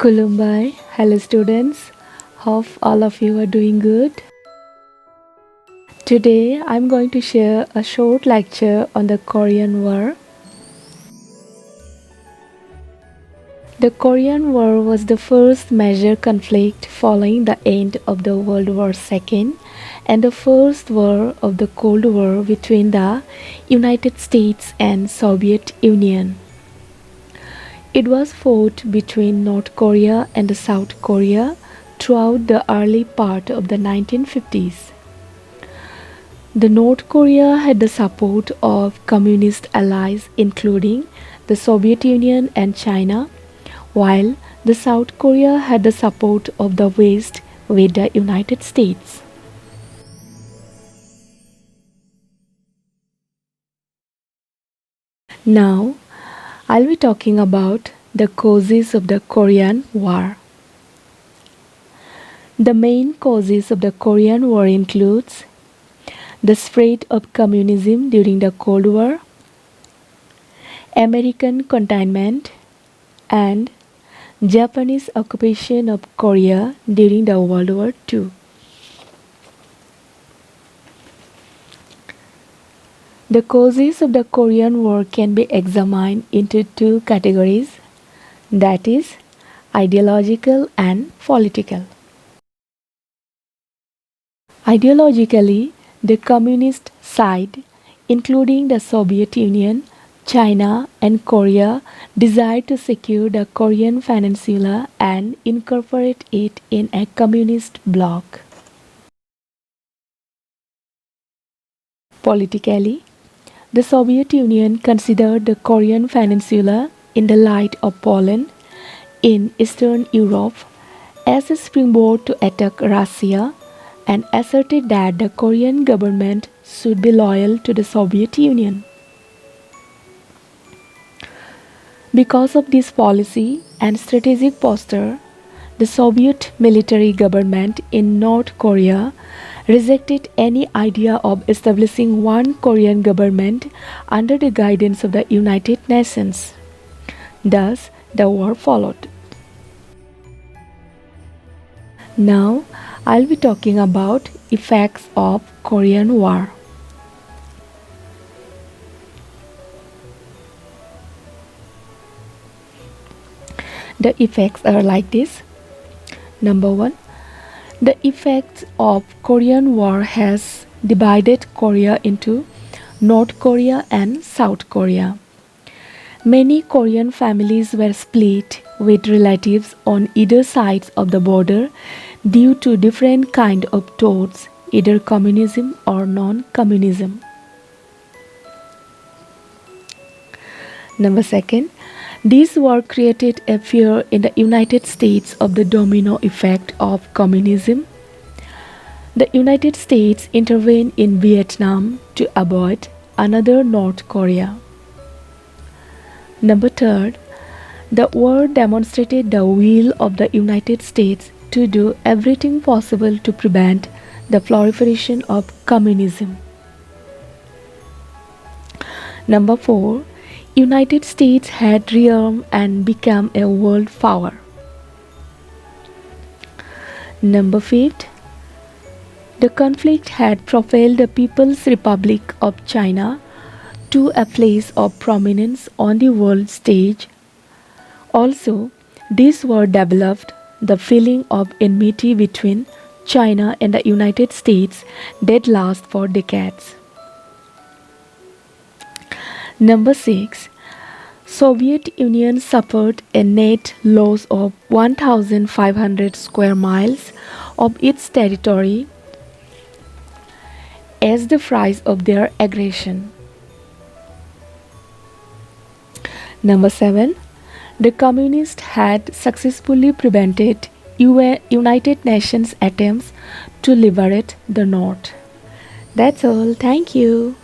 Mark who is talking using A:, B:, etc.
A: Kulumbai, hello students. Hope all of you are doing good. Today I'm going to share a short lecture on the Korean War. The Korean War was the first major conflict following the end of the World War II and the first war of the Cold War between the United States and Soviet Union. It was fought between North Korea and South Korea throughout the early part of the 1950s. The North Korea had the support of communist allies including the Soviet Union and China, while the South Korea had the support of the West with the United States. Now, I'll be talking about the causes of the Korean War. The main causes of the Korean War includes the spread of communism during the Cold War, American containment, and Japanese occupation of Korea during the World War II. The causes of the Korean War can be examined into two categories, that is, ideological and political. Ideologically, the communist side, including the Soviet Union, China, and Korea, desired to secure the Korean peninsula and incorporate it in a communist bloc. Politically, the Soviet Union considered the Korean peninsula in the light of Poland in Eastern Europe as a springboard to attack Russia and asserted that the Korean government should be loyal to the Soviet Union. Because of this policy and strategic posture, the Soviet military government in North Korea rejected any idea of establishing one Korean government under the guidance of the United Nations. Thus, the war followed. Now, I'll be talking about effects of Korean War. The effects are like this. Number 1. The effects of Korean War has divided Korea into North Korea and South Korea. Many Korean families were split with relatives on either sides of the border due to different kind of thoughts, either communism or non-communism. Number 2. This war created a fear in the United States of the domino effect of communism. The United States intervened in Vietnam to avoid another North Korea. Number 3. The war demonstrated the will of the United States to do everything possible to prevent the proliferation of communism. Number 4. United States had rearmed and become a world power. Number 5. The conflict had propelled the People's Republic of China to a place of prominence on the world stage. Also, this war developed the feeling of enmity between China and the United States that lasts for decades. Number 6. Soviet Union suffered a net loss of 1,500 square miles of its territory as the price of their aggression. Number 7. The communists had successfully prevented United Nations attempts to liberate the North. That's all. Thank you.